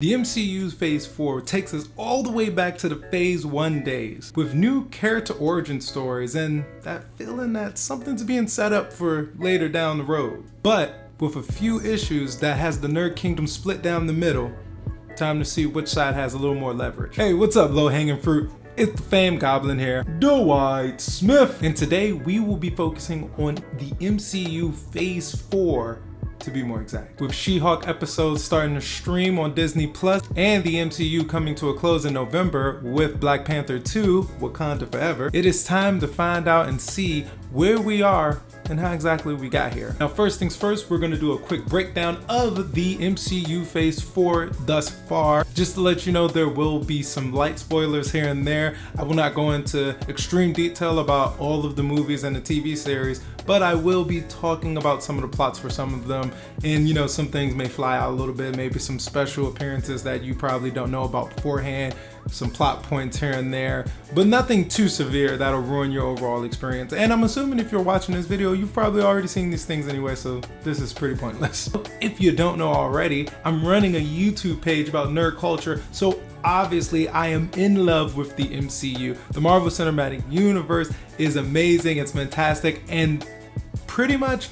The MCU's Phase 4 takes us all the way back to the Phase 1 days, with new character origin stories and that feeling that something's being set up for later down the road. But with a few issues that has the Nerd Kingdom split down the middle, time to see which side has a little more leverage. Hey, what's up, low-hanging fruit? It's the Fam Goblin here, alldwightsmith, and today we will be focusing on the MCU Phase 4, to be more exact, with SheHulk episodes starting to stream on Disney Plus and the MCU coming to a close in November with Black Panther 2, Wakanda Forever. It is time to find out and see where we are and how exactly we got here. Now, first things first, we're going to do a quick breakdown of the MCU Phase 4 thus far. Just to let you know, there will be some light spoilers here and there. I will not go into extreme detail about all of the movies and the TV series, but I will be talking about some of the plots for some of them, and you know, some things may fly out a little bit, maybe some special appearances that you probably don't know about beforehand, some plot points here and there, but nothing too severe that'll ruin your overall experience. And I'm assuming if you're watching this video, you've probably already seen these things anyway, so this is pretty pointless. If you don't know already, I'm running a YouTube page about nerd culture, so obviously I am in love with the MCU. The Marvel Cinematic Universe is amazing, it's fantastic, and pretty much,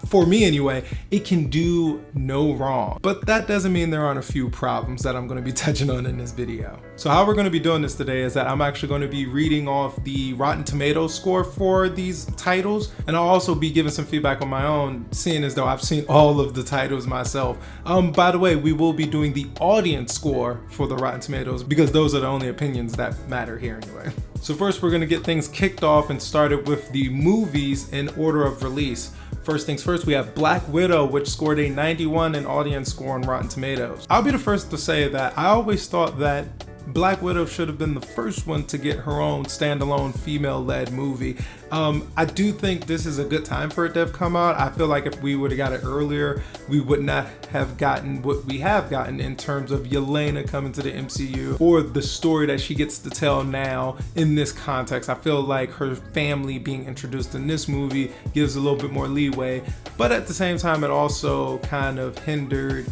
for me anyway, it can do no wrong. But that doesn't mean there aren't a few problems that I'm going to be touching on in this video. So how we're going to be doing this today is that I'm actually going to be reading off the Rotten Tomatoes score for these titles, and I'll also be giving some feedback on my own, seeing as though I've seen all of the titles myself. By the way, we will be doing the audience score for the Rotten Tomatoes because those are the only opinions that matter here anyway. So first, we're going to get things kicked off and started with the movies in order of release. First things first, we have Black Widow, which scored a 91 in audience score on Rotten Tomatoes. I'll be the first to say that I always thought that Black Widow should have been the first one to get her own standalone female-led movie. I do think this is a good time for it to have come out. I feel like if we would have got it earlier, we would not have gotten what we have gotten in terms of Yelena coming to the MCU or the story that she gets to tell now in this context. I feel like her family being introduced in this movie gives a little bit more leeway, but at the same time, it also kind of hindered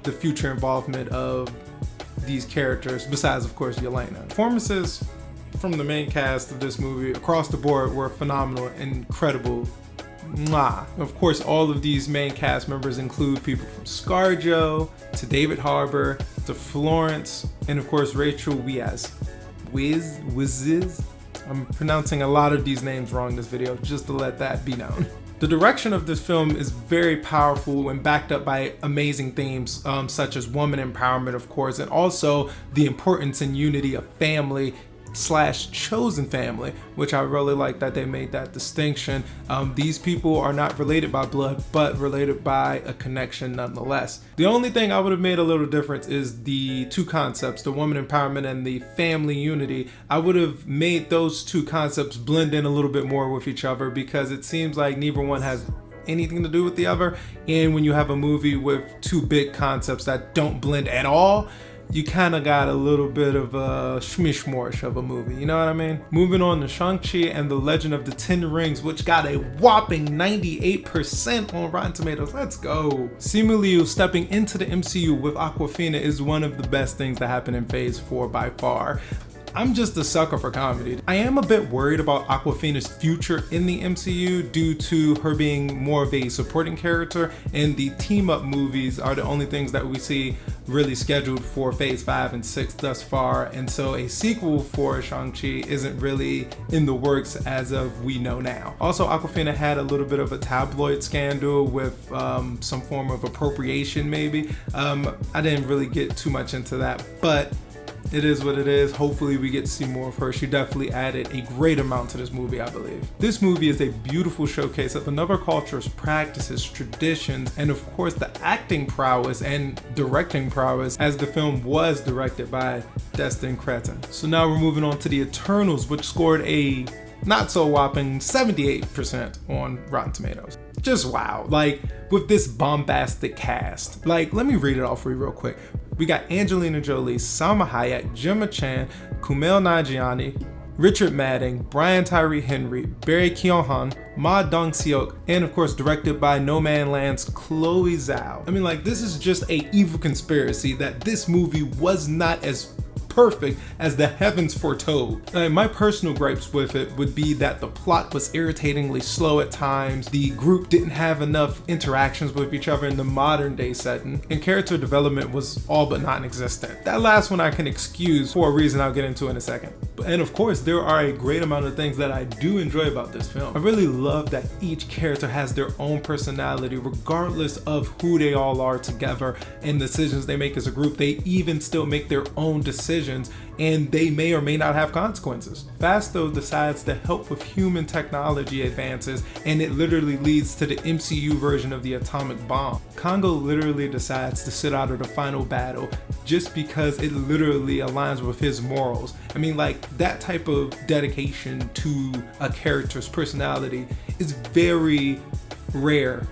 the future involvement of these characters, besides of course Yelena. Performances from the main cast of this movie across the board were phenomenal, incredible. Mwah. Of course, all of these main cast members include people from ScarJo to David Harbour to Florence, and of course Rachel Weisz. I'm pronouncing a lot of these names wrong in this video, just to let that be known. The direction of this film is very powerful and backed up by amazing themes such as woman empowerment, of course, and also the importance and unity of family / chosen family, which I really like that they made that distinction. These people are not related by blood, but related by a connection nonetheless. The only thing I would have made a little difference is the two concepts, the woman empowerment and the family unity. I would have made those two concepts blend in a little bit more with each other because it seems like neither one has anything to do with the other. And when you have a movie with two big concepts that don't blend at all, you kind of got a little bit of a schmishmorsh of a movie, you know what I mean? Moving on to Shang-Chi and the Legend of the Ten Rings, which got a whopping 98% on Rotten Tomatoes. Let's go. Simu Liu stepping into the MCU with Awkwafina is one of the best things that happened in Phase 4 by far. I'm just a sucker for comedy. I am a bit worried about Awkwafina's future in the MCU due to her being more of a supporting character, and the team-up movies are the only things that we see really scheduled for Phase 5 and 6 thus far, and so a sequel for Shang-Chi isn't really in the works as of we know now. Also, Awkwafina had a little bit of a tabloid scandal with some form of appropriation maybe. I didn't really get too much into that, but it is what it is. Hopefully we get to see more of her. She definitely added a great amount to this movie, I believe. This movie is a beautiful showcase of another culture's practices, traditions, and of course the acting prowess and directing prowess, as the film was directed by Destin Cretton. So now we're moving on to the Eternals, which scored a not so whopping 78% on Rotten Tomatoes. Just wow, like with this bombastic cast. Like, let me read it off for you real quick. We got Angelina Jolie, Salma Hayek, Gemma Chan, Kumail Nanjiani, Richard Madden, Brian Tyree Henry, Barry Keoghan, Ma Dong-seok, and of course directed by No Man Land's Chloe Zhao. I mean, like, this is just a evil conspiracy that this movie was not as perfect as the heavens foretold. My personal gripes with it would be that the plot was irritatingly slow at times, the group didn't have enough interactions with each other in the modern day setting, and character development was all but non-existent. That last one I can excuse for a reason I'll get into in a second. And of course, there are a great amount of things that I do enjoy about this film. I really love that each character has their own personality regardless of who they all are together and decisions they make as a group. They even still make their own decisions, and they may or may not have consequences. Phastos decides to help with human technology advances, and it literally leads to the MCU version of the atomic bomb. Congo literally decides to sit out of the final battle just because it literally aligns with his morals. I mean, like, that type of dedication to a character's personality is very rare.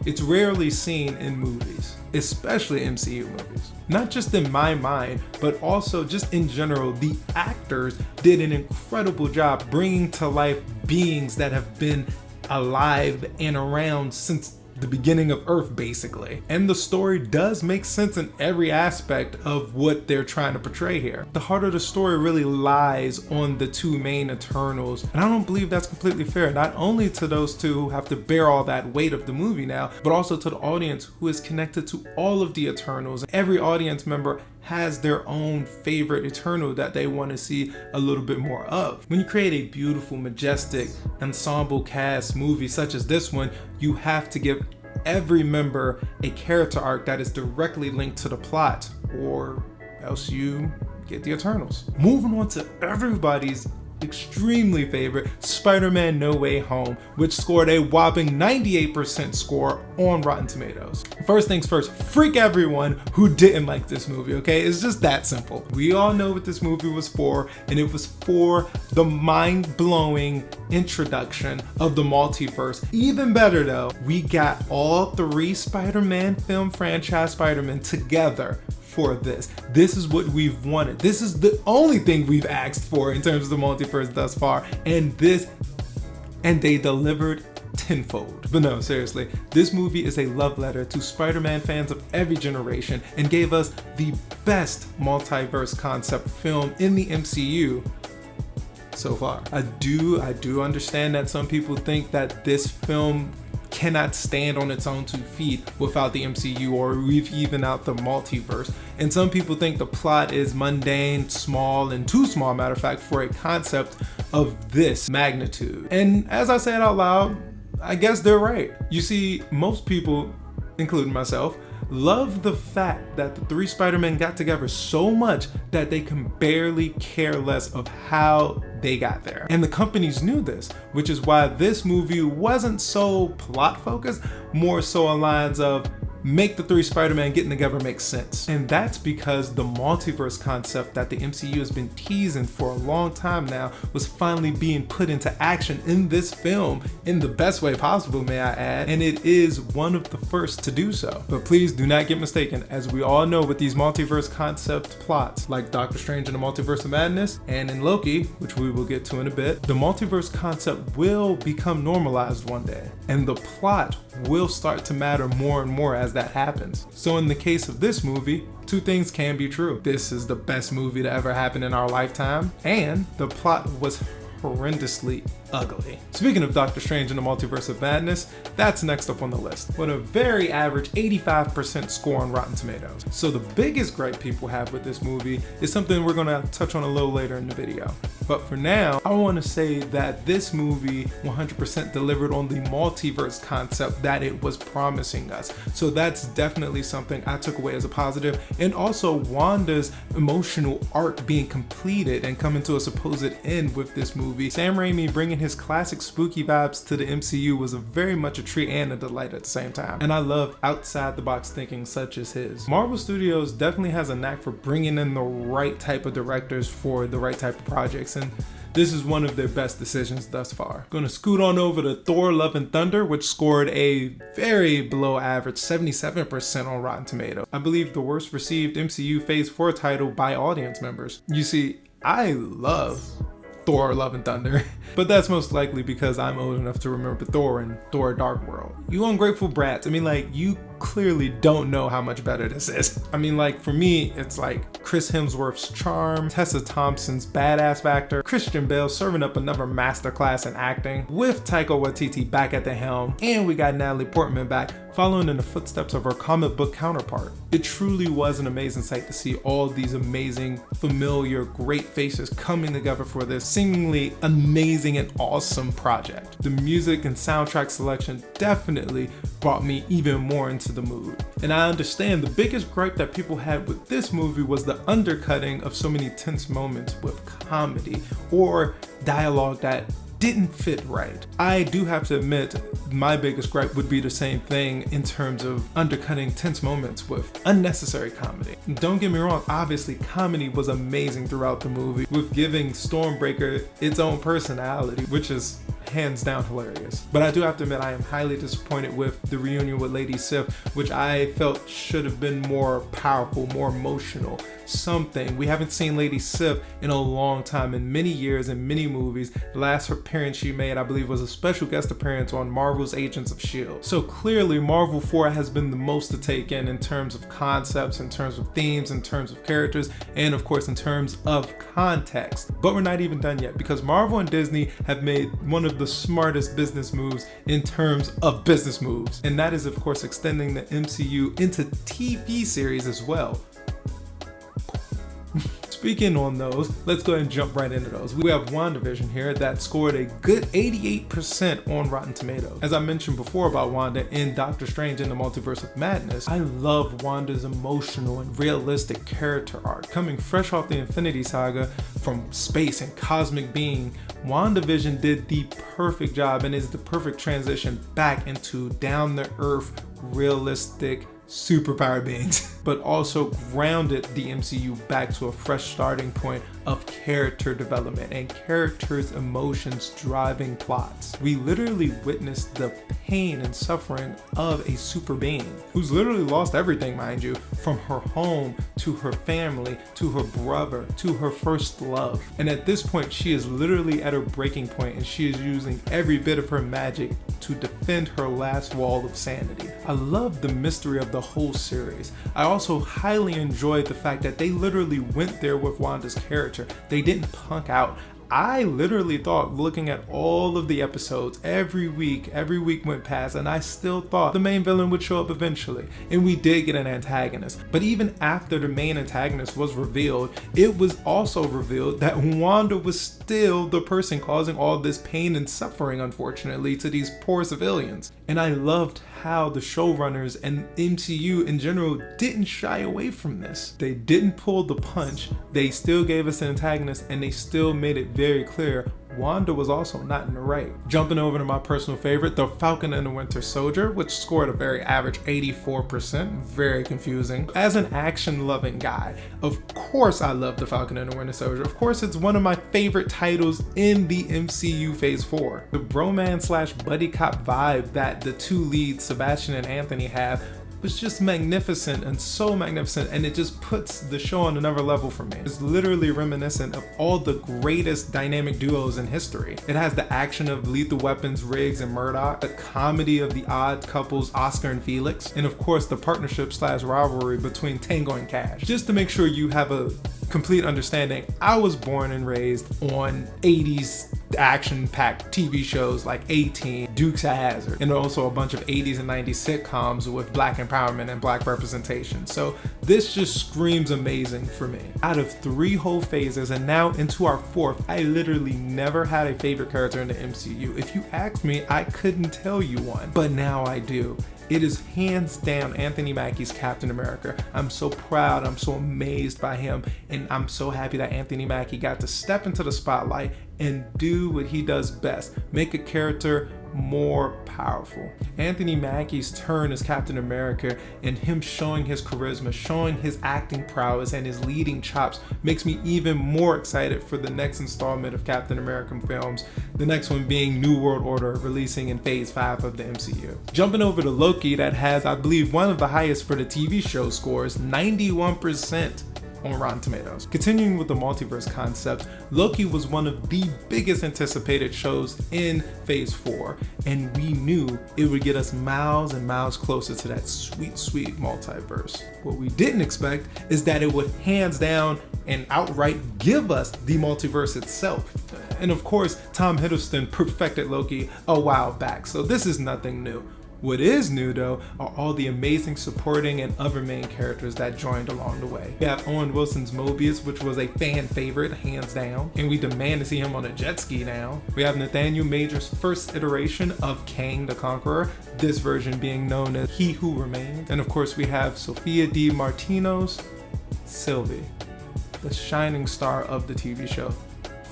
It's rarely seen in movies, especially MCU movies. Not just in my mind, but also just in general, the actors did an incredible job bringing to life beings that have been alive and around since the beginning of Earth, basically. And the story does make sense in every aspect of what they're trying to portray here. The heart of the story really lies on the two main Eternals, and I don't believe that's completely fair, not only to those two who have to bear all that weight of the movie now, but also to the audience who is connected to all of the Eternals. Every audience member has their own favorite Eternal that they want to see a little bit more of. When you create a beautiful, majestic ensemble cast movie such as this one, you have to give every member a character arc that is directly linked to the plot, or else you get the Eternals. Moving on to everybody's extremely favorite SpiderMan No Way Home, which scored a whopping 98% score on Rotten Tomatoes. First things first, freak everyone who didn't like this movie, okay? It's just that simple. We all know what this movie was for, and it was for the mind-blowing introduction of the multiverse. Even better though, we got all three Spider-Man film franchise Spider-Man together for this. This is what we've wanted. This is the only thing we've asked for in terms of the multiverse thus far, and they delivered tenfold. But no, seriously, this movie is a love letter to Spider-Man fans of every generation and gave us the best multiverse concept film in the MCU so far. I do understand that some people think that this film cannot stand on its own 2 feet without the MCU or even out the multiverse. And some people think the plot is mundane, small, and too small, matter of fact, for a concept of this magnitude. And as I say it out loud, I guess they're right. You see, most people, including myself, love the fact that the three Spider-Men got together so much that they can barely care less of how they got there. And the companies knew this, which is why this movie wasn't so plot focused, more so on lines of make the three Spider-Man getting together make sense. And that's because the multiverse concept that the MCU has been teasing for a long time now was finally being put into action in this film in the best way possible, may I add, and it is one of the first to do so. But please do not get mistaken, as we all know with these multiverse concept plots, like Doctor Strange and the Multiverse of Madness, and in Loki, which we will get to in a bit, the multiverse concept will become normalized one day, and the plot will start to matter more and more as that happens. So in the case of this movie, two things can be true. This is the best movie to ever happen in our lifetime, and the plot was horrendously ugly. Speaking of Doctor Strange and the Multiverse of Madness, that's next up on the list, with a very average 85% score on Rotten Tomatoes. So the biggest gripe people have with this movie is something we're gonna touch on a little later in the video. But for now, I wanna say that this movie 100% delivered on the multiverse concept that it was promising us. So that's definitely something I took away as a positive. And also Wanda's emotional arc being completed and coming to a supposed end with this movie. Sam Raimi bringing his classic spooky vibes to the MCU was very much a treat and a delight at the same time. And I love outside the box thinking such as his. Marvel Studios definitely has a knack for bringing in the right type of directors for the right type of projects, and this is one of their best decisions thus far. Gonna scoot on over to Thor Love and Thunder, which scored a very below average 77% on Rotten Tomatoes. I believe the worst received MCU Phase 4 title by audience members. You see, I love Thor Love and Thunder. But that's most likely because I'm old enough to remember Thor and Thor Dark World. You ungrateful brats. I mean, like, you clearly don't know how much better this is. I mean, like, for me, it's like Chris Hemsworth's charm, Tessa Thompson's badass factor, Christian Bale serving up another masterclass in acting, with Taika Waititi back at the helm, and we got Natalie Portman back, following in the footsteps of her comic book counterpart. It truly was an amazing sight to see all these amazing, familiar, great faces coming together for this seemingly amazing and awesome project. The music and soundtrack selection definitely brought me even more into the mood. And I understand the biggest gripe that people had with this movie was the undercutting of so many tense moments with comedy or dialogue that didn't fit right. I do have to admit, my biggest gripe would be the same thing in terms of undercutting tense moments with unnecessary comedy. Don't get me wrong, obviously comedy was amazing throughout the movie, with giving Stormbreaker its own personality, which is hands down hilarious. But I do have to admit, I am highly disappointed with the reunion with Lady Sif, which I felt should have been more powerful, more emotional, something. We haven't seen Lady Sif in a long time, in many years, in many movies. The last appearance she made, I believe, was a special guest appearance on Marvel's Agents of S.H.I.E.L.D. So clearly Marvel 4 has been the most to take in terms of concepts, in terms of themes, in terms of characters, and of course in terms of context. But we're not even done yet, because Marvel and Disney have made one of the smartest business moves in terms of business moves, and that is of course extending the MCU into TV series as well. Speaking on those, let's go ahead and jump right into those. We have WandaVision here that scored a good 88% on Rotten Tomatoes. As I mentioned before about Wanda in Doctor Strange in the Multiverse of Madness, I love Wanda's emotional and realistic character arc. Coming fresh off the Infinity Saga from space and cosmic being, WandaVision did the perfect job and is the perfect transition back into down-to-earth, realistic superpower beings, but also grounded the MCU back to a fresh starting point of character development and characters' emotions driving plots. We literally witnessed the pain and suffering of a super being who's literally lost everything, mind you, from her home to her family to her brother to her first love. And at this point, she is literally at her breaking point, and she is using every bit of her magic to defend her last wall of sanity. I love the mystery of the whole series. I also highly enjoyed the fact that they literally went there with Wanda's character. They didn't punk out. I literally thought, looking at all of the episodes every week went past, and I still thought the main villain would show up eventually, and we did get an antagonist. But even after the main antagonist was revealed, it was also revealed that Wanda was still the person causing all this pain and suffering, unfortunately, to these poor civilians. And I loved how the showrunners and MCU in general didn't shy away from this. They didn't pull the punch. They still gave us an antagonist, and they still made it very clear Wanda was also not in the right. Jumping over to my personal favorite, the Falcon and the Winter Soldier, which scored a very average 84%, very confusing. As an action-loving guy, of course I love the Falcon and the Winter Soldier. Of course it's one of my favorite titles in the MCU Phase 4. The bromance/buddy cop vibe that the two leads, Sebastian and Anthony, have was just magnificent, and so magnificent, and it just puts the show on another level for me. It's literally reminiscent of all the greatest dynamic duos in history. It has the action of Lethal Weapons, Riggs and Murdoch, the comedy of the odd couples Oscar and Felix, and of course the partnership/rivalry between Tango and Cash. Just to make sure you have a complete understanding, I was born and raised on 80s action-packed TV shows like A-Team, Dukes of Hazzard, and also a bunch of 80s and 90s sitcoms with black empowerment and black representation. So this just screams amazing for me. Out of 3 whole phases and now into our 4th, I literally never had a favorite character in the MCU. If you asked me, I couldn't tell you one, but now I do. It is hands down Anthony Mackie's Captain America. I'm so proud, I'm so amazed by him, and I'm so happy that Anthony Mackie got to step into the spotlight and do what he does best, make a character more powerful. Anthony Mackie's turn as Captain America and him showing his charisma, showing his acting prowess and his leading chops makes me even more excited for the next installment of Captain American films, the next one being New World Order, releasing in Phase 5 of the MCU. Jumping over to Loki, that has, I believe, one of the highest for the TV show scores, 91%. on Rotten Tomatoes. Continuing with the multiverse concept, Loki was one of the biggest anticipated shows in Phase 4, and we knew it would get us miles and miles closer to that sweet, sweet multiverse. What we didn't expect is that it would hands down and outright give us the multiverse itself. And of course, Tom Hiddleston perfected Loki a while back, so this is nothing new. What is new though are all the amazing supporting and other main characters that joined along the way. We have Owen Wilson's Mobius, which was a fan favorite hands down, and we demand to see him on a jet ski now. We have Nathaniel Major's first iteration of Kang the Conqueror, this version being known as He Who Remains. And of course we have Sophia Di Martino's Sylvie, the shining star of the TV show,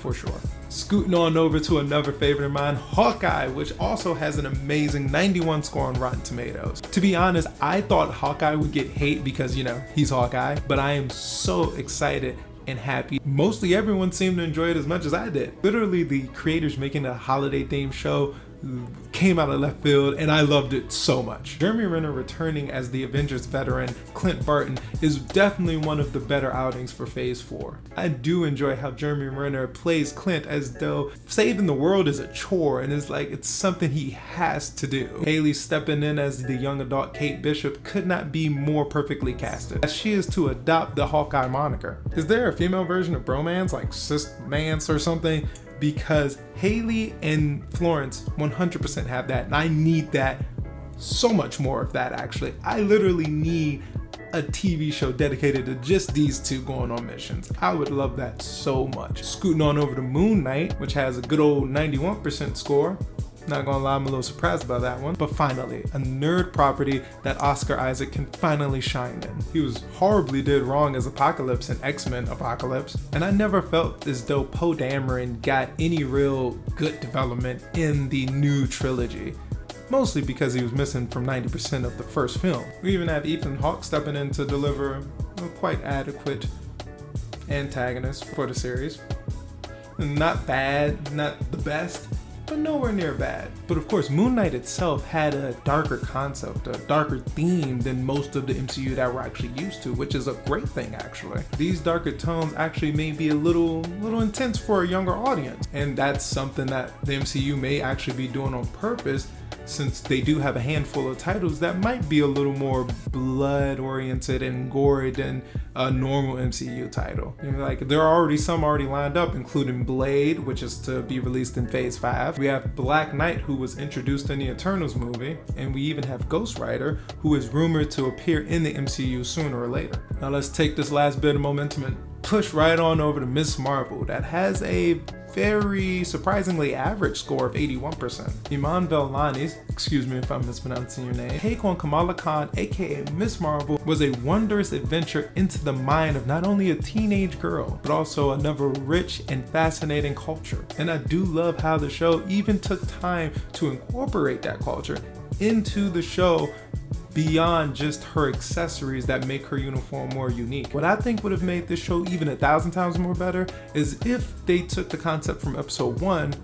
for sure. Scooting on over to another favorite of mine, Hawkeye, which also has an amazing 91 score on Rotten Tomatoes. To be honest, I thought Hawkeye would get hate because, he's Hawkeye, but I am so excited and happy. Mostly everyone seemed to enjoy it as much as I did. Literally, the creators making a holiday themed show came out of left field, and I loved it so much. Jeremy Renner returning as the Avengers veteran Clint Barton is definitely one of the better outings for Phase 4. I do enjoy how Jeremy Renner plays Clint as though saving the world is a chore and it's something he has to do. Haley stepping in as the young adult Kate Bishop could not be more perfectly casted, as she is to adopt the Hawkeye moniker. Is there a female version of bromance, like sis-mance or something? Because Haley and Florence 100% have that, and I need that, so much more of that actually. I literally need a TV show dedicated to just these two going on missions. I would love that so much. Scooting on over to Moon Knight, which has a good old 91% score. Not gonna lie, I'm a little surprised by that one. But finally, a nerd property that Oscar Isaac can finally shine in. He was horribly did wrong as Apocalypse in X-Men Apocalypse, and I never felt as though Poe Dameron got any real good development in the new trilogy. Mostly because he was missing from 90% of the first film. We even have Ethan Hawke stepping in to deliver a quite adequate antagonist for the series. Not bad, not the best, but nowhere near bad. But of course, Moon Knight itself had a darker concept, a darker theme than most of the MCU that we're actually used to, which is a great thing actually. These darker tones actually may be a little intense for a younger audience, and that's something that the MCU may actually be doing on purpose, since they do have a handful of titles that might be a little more blood oriented and gory than a normal MCU title. There are already some lined up, including Blade, which is to be released in Phase 5. We have Black Knight, who was introduced in the Eternals movie, and we even have Ghost Rider, who is rumored to appear in the MCU sooner or later. Now let's take this last bit of momentum and push right on over to Ms. Marvel, that has a very surprisingly average score of 81%. Iman Vellani's, excuse me if I'm mispronouncing your name, take on Kamala Khan, aka Ms. Marvel, was a wondrous adventure into the mind of not only a teenage girl, but also another rich and fascinating culture. And I do love how the show even took time to incorporate that culture into the show beyond just her accessories that make her uniform more unique. What I think would have made this show even 1,000 times more better is if they took the concept from episode 1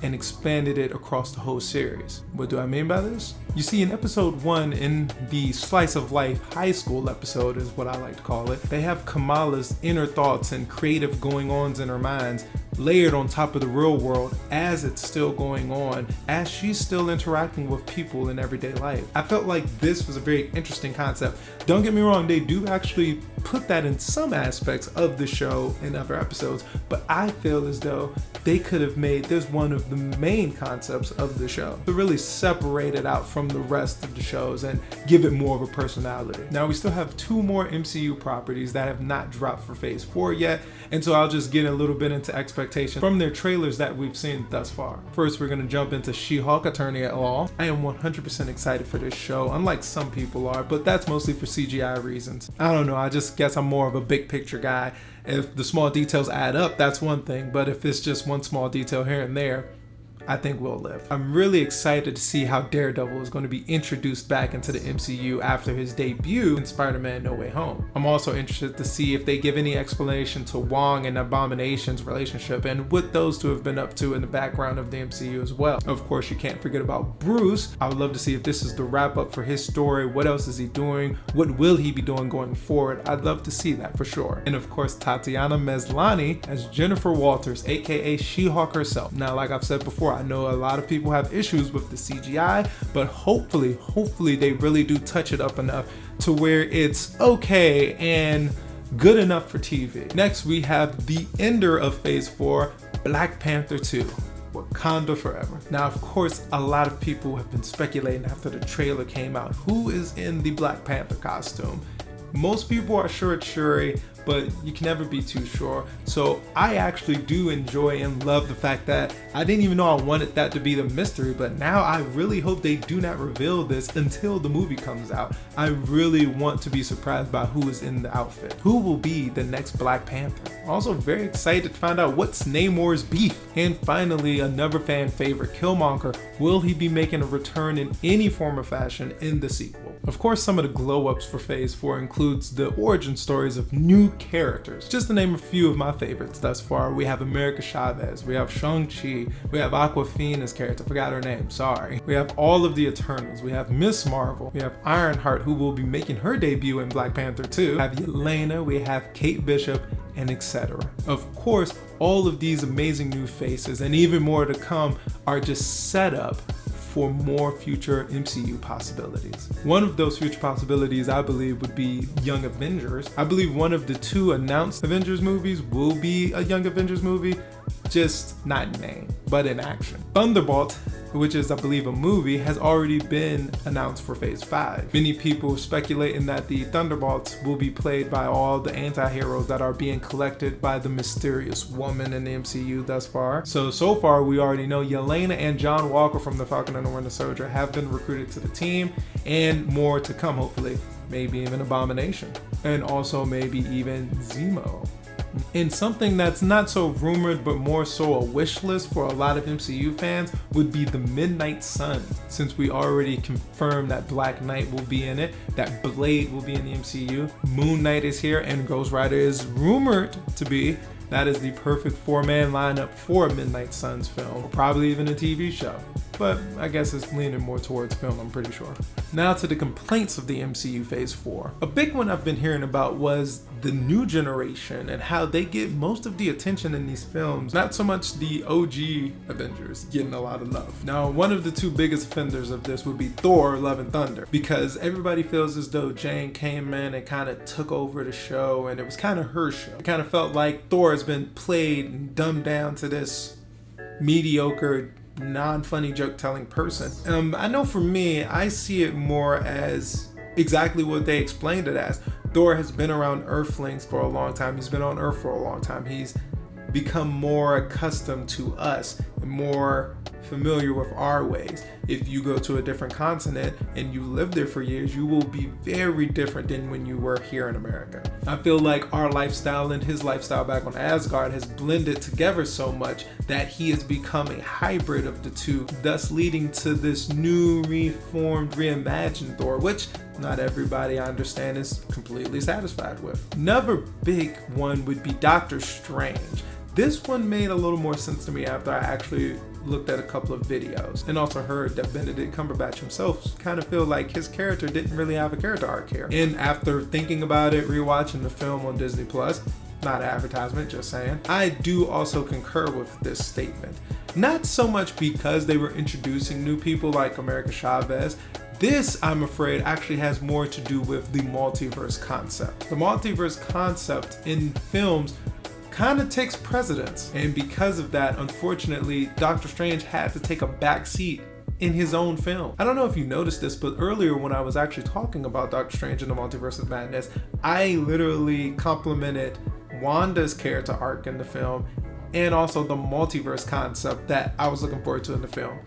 and expanded it across the whole series. What do I mean by this? You see, in episode 1, in the slice of life high school episode is what I like to call it, they have Kamala's inner thoughts and creative going-ons in her minds layered on top of the real world as it's still going on, as she's still interacting with people in everyday life. I felt like this was a very interesting concept. Don't get me wrong, they do actually put that in some aspects of the show in other episodes, but I feel as though they could have made this one of the main concepts of the show to really separate it out from the rest of the shows and give it more of a personality. Now we still have 2 more MCU properties that have not dropped for Phase 4 yet, and so I'll just get a little bit into expectations from their trailers that we've seen thus far. First, we're going to jump into SheHulk, Attorney at Law. I am 100% excited for this show, unlike some people are, but that's mostly for CGI reasons. I don't know, I just guess I'm more of a big picture guy. If the small details add up, that's one thing, but if it's just one small detail here and there, I think will live. I'm really excited to see how Daredevil is going to be introduced back into the MCU after his debut in SpiderMan No Way Home. I'm also interested to see if they give any explanation to Wong and Abomination's relationship and what those two have been up to in the background of the MCU as well. Of course, you can't forget about Bruce. I would love to see if this is the wrap up for his story. What else is he doing? What will he be doing going forward? I'd love to see that for sure. And of course, Tatiana Maslany as Jennifer Walters, aka She-Hulk herself. Now, like I've said before, I know a lot of people have issues with the CGI, but hopefully they really do touch it up enough to where it's okay and good enough for TV. Next, we have the ender of Phase 4, Black Panther 2. Wakanda Forever. Now, of course, a lot of people have been speculating after the trailer came out who is in the Black Panther costume. Most people are sure it's Shuri, but you can never be too sure. So I actually do enjoy and love the fact that I didn't even know I wanted that to be the mystery, but now I really hope they do not reveal this until the movie comes out. I really want to be surprised by who is in the outfit. Who will be the next Black Panther? Also very excited to find out what's Namor's beef. And finally, another fan favorite, Killmonger. Will he be making a return in any form or fashion in the sequel? Of course, some of the glow ups for Phase 4 includes the origin stories of new characters. Just to name a few of my favorites thus far, we have America Chavez, we have Shang-Chi, we have Awkwafina's character, forgot her name, sorry. We have all of the Eternals, we have Miss Marvel, we have Ironheart, who will be making her debut in Black Panther 2, we have Yelena, we have Kate Bishop, and etc. Of course, all of these amazing new faces and even more to come are just set up for more future MCU possibilities. One of those future possibilities, I believe, would be Young Avengers. I believe one of the 2 announced Avengers movies will be a Young Avengers movie, just not in name, but in action. Thunderbolt, which is, I believe, a movie, has already been announced for Phase 5. Many people speculating that the Thunderbolts will be played by all the anti-heroes that are being collected by the mysterious woman in the MCU thus far. So far, we already know Yelena and John Walker from the Falcon and the Winter Soldier have been recruited to the team, and more to come, hopefully. Maybe even Abomination. And also maybe even Zemo. And something that's not so rumored but more so a wish list for a lot of MCU fans would be the Midnight Sun, since we already confirmed that Black Knight will be in it, that Blade will be in the MCU, Moon Knight is here, and Ghost Rider is rumored to be. That is the perfect 4-man lineup for a Midnight Suns film, or probably even a TV show. But I guess it's leaning more towards film, I'm pretty sure. Now to the complaints of the MCU Phase 4. A big one I've been hearing about was the new generation and how they get most of the attention in these films, not so much the OG Avengers getting a lot of love. Now, one of the 2 biggest offenders of this would be Thor, Love and Thunder, because everybody feels as though Jane came in and kind of took over the show, and it was kind of her show. It kind of felt like Thor has been played and dumbed down to this mediocre, non-funny joke telling person. I know for me, I see it more as exactly what they explained it as. Thor has been around Earthlings for a long time. He's been on Earth for a long time. He's become more accustomed to us and more familiar with our ways. If you go to a different continent and you live there for years, you will be very different than when you were here in America. I feel like our lifestyle and his lifestyle back on Asgard has blended together so much that he has become a hybrid of the 2, thus leading to this new, reformed, reimagined Thor, which not everybody, I understand, is completely satisfied with. Another big one would be Doctor Strange. This one made a little more sense to me after I actually looked at a couple of videos and also heard that Benedict Cumberbatch himself kind of feel like his character didn't really have a character arc here. And after thinking about it, rewatching the film on Disney Plus, not an advertisement, just saying, I do also concur with this statement. Not so much because they were introducing new people like America Chavez. This, I'm afraid, actually has more to do with the multiverse concept. The multiverse concept in films kind of takes precedence, and because of that, unfortunately, Doctor Strange had to take a back seat in his own film. I don't know if you noticed this, but earlier when I was actually talking about Doctor Strange and the Multiverse of Madness, I literally complimented Wanda's character arc in the film and also the multiverse concept that I was looking forward to in the film.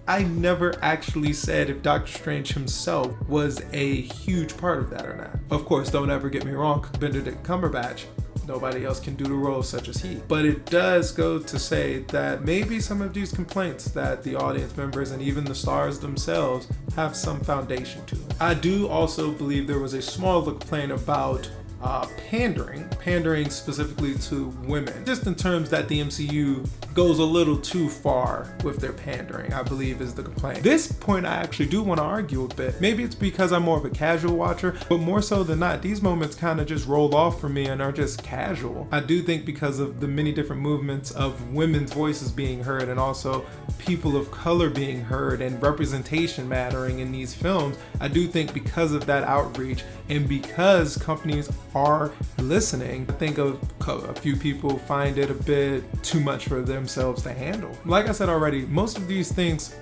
I never actually said if Doctor Strange himself was a huge part of that or not. Of course, don't ever get me wrong, Benedict Cumberbatch nobody else can do the role such as he. But it does go to say that maybe some of these complaints that the audience members and even the stars themselves have some foundation to it. I do also believe there was a small complaint about pandering specifically to women, just in terms that the MCU goes a little too far with their pandering, I believe is the complaint. This point I actually do want to argue a bit. Maybe it's because I'm more of a casual watcher, but more so than not, these moments kind of just roll off for me and are just casual. I do think because of the many different movements of women's voices being heard and also people of color being heard and representation mattering in these films, I do think because of that outreach and because companies are listening, I think a few people find it a bit too much for themselves to handle. Like I said already, most of these things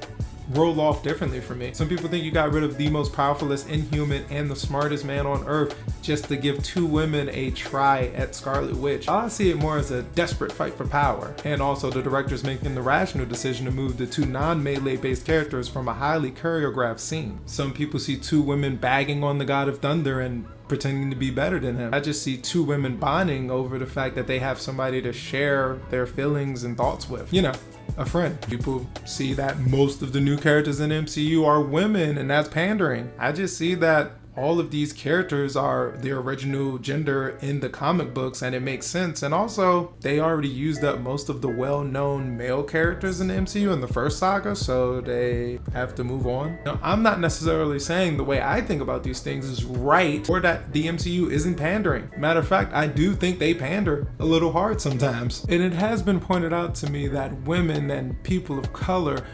roll off differently for me. Some people think you got rid of the most powerfulest Inhuman and the smartest man on earth just to give two women a try at Scarlet Witch. I see it more as a desperate fight for power, and also the directors making the rational decision to move the two non-melee based characters from a highly choreographed scene. Some people see two women bagging on the God of Thunder and pretending to be better than him. I just see two women bonding over the fact that they have somebody to share their feelings and thoughts with. You know, a friend. People see that most of the new characters in MCU are women, and that's pandering. I just see that all of these characters are the original gender in the comic books, and it makes sense. And also, they already used up most of the well-known male characters in the MCU in the first saga, so they have to move on. Now, I'm not necessarily saying the way I think about these things is right, or that the MCU isn't pandering. Matter of fact, I do think they pander a little hard sometimes. And it has been pointed out to me that women and people of color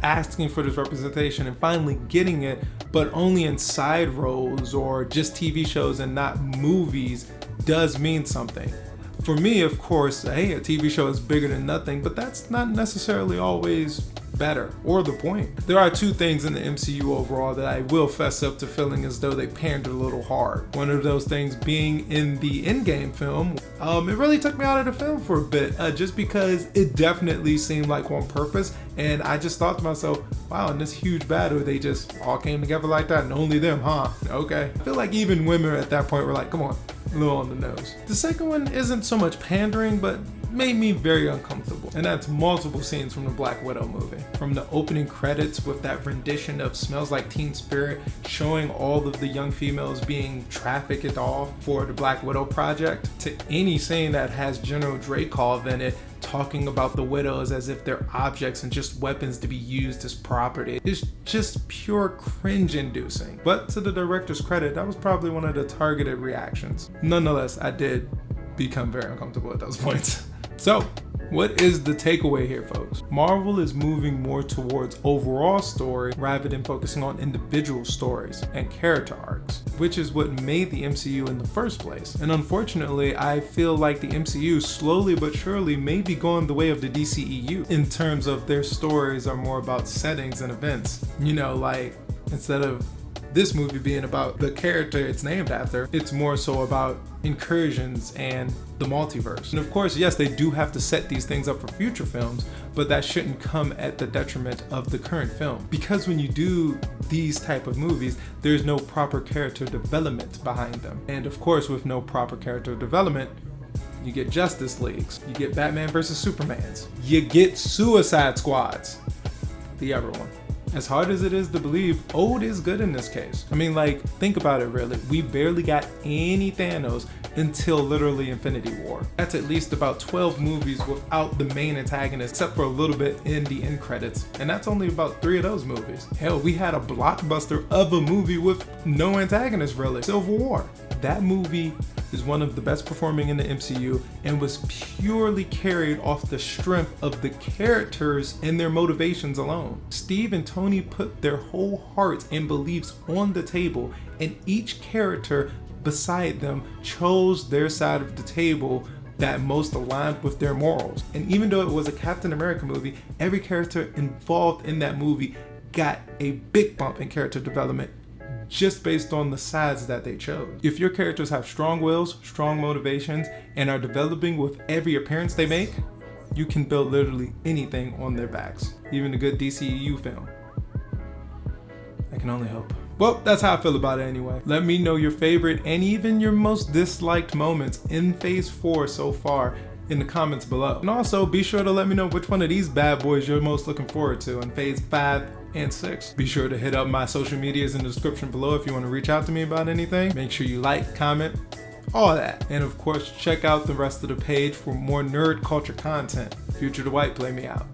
asking for this representation and finally getting it, but only in side roles or just TV shows and not movies, does mean something. For me, of course, hey, a TV show is bigger than nothing, but that's not necessarily always better or the point. There are two things in the MCU overall that I will fess up to feeling as though they pandered a little hard. One of those things being in the Endgame film. It really took me out of the film for a bit, just because it definitely seemed like on purpose, and I just thought to myself, wow, in this huge battle they just all came together like that, and only them, huh? Okay. I feel like even women at that point were like, come on, a little on the nose. The second one isn't so much pandering, but made me very uncomfortable, and that's multiple scenes from the Black Widow movie. From the opening credits with that rendition of Smells Like Teen Spirit showing all of the young females being trafficked off for the Black Widow project, to any scene that has General Dreykov in it talking about the widows as if they're objects and just weapons to be used as property. It's just pure cringe inducing. But to the director's credit, that was probably one of the targeted reactions. Nonetheless, I did become very uncomfortable at those points. So, what is the takeaway here, folks? Marvel is moving more towards overall story rather than focusing on individual stories and character arcs, which is what made the MCU in the first place. And unfortunately, I feel like the MCU slowly but surely may be going the way of the DCEU in terms of their stories are more about settings and events. You know, like instead of this movie being about the character it's named after, it's more so about incursions and the multiverse. And of course, yes, they do have to set these things up for future films, but that shouldn't come at the detriment of the current film. Because when you do these type of movies, there's no proper character development behind them. And of course, with no proper character development, you get Justice Leagues, you get Batman versus Supermans, you get Suicide Squads, the other one. As hard as it is to believe, old is good in this case. I mean, like, think about it really. We barely got any Thanos until literally Infinity War. That's at least about 12 movies without the main antagonist, except for a little bit in the end credits. And that's only about 3 of those movies. Hell, we had a blockbuster of a movie with no antagonist really, Civil War. That movie is one of the best performing in the MCU and was purely carried off the strength of the characters and their motivations alone. Steve and Tony put their whole hearts and beliefs on the table, and each character beside them chose their side of the table that most aligned with their morals. And even though it was a Captain America movie, every character involved in that movie got a big bump in character development just based on the sides that they chose. If your characters have strong wills, strong motivations, and are developing with every appearance they make, you can build literally anything on their backs, even a good DCEU film. I can only hope. Well, that's how I feel about it anyway. Let me know your favorite and even your most disliked moments in Phase 4 so far in the comments below. And also be sure to let me know which one of these bad boys you're most looking forward to in Phase 5 and 6. Be sure to hit up my social medias in the description below if you want to reach out to me about anything. Make sure you like, comment, all that. And of course, check out the rest of the page for more nerd culture content. Future the White, play me out.